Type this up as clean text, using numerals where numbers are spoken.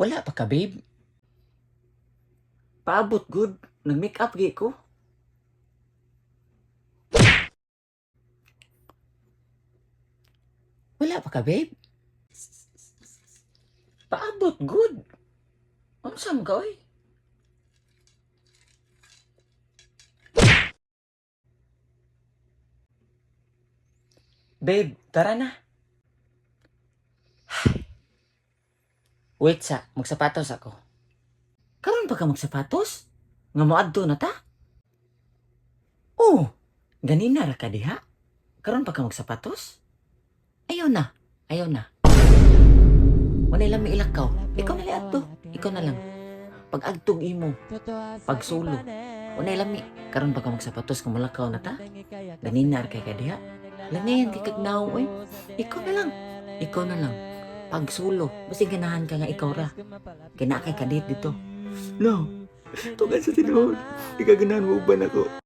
Wala pa ka, babe. Paabot good. Nag-make up gi ko. Wala pa ka, babe. Paabot good. Unsam ka, oy? Babe, tara na. Wait sa, magsapatos ako. Karon pa ka magsapatos? Nga moadto na ta? Oh, ganina ra ka diha. Karon pa ka magsapatos? Ayaw na, ayaw na. Wala lang may ilakaw. Ikaw na liat to. Ikaw na lang. Pag agtog imo, pag solo. Wala lang may. Karon pa ka magsapatos kung malakaw na ta? Ganina ra kay ka diha. Langayan kay kagnaw oy. Ikaw na lang. Ikaw na lang. Pag solo, basta ganahan ka nga ikaw ra. Kaya na kay kadit dito. No, tugan sa tinuod. Ikaganahan mo ba na ko?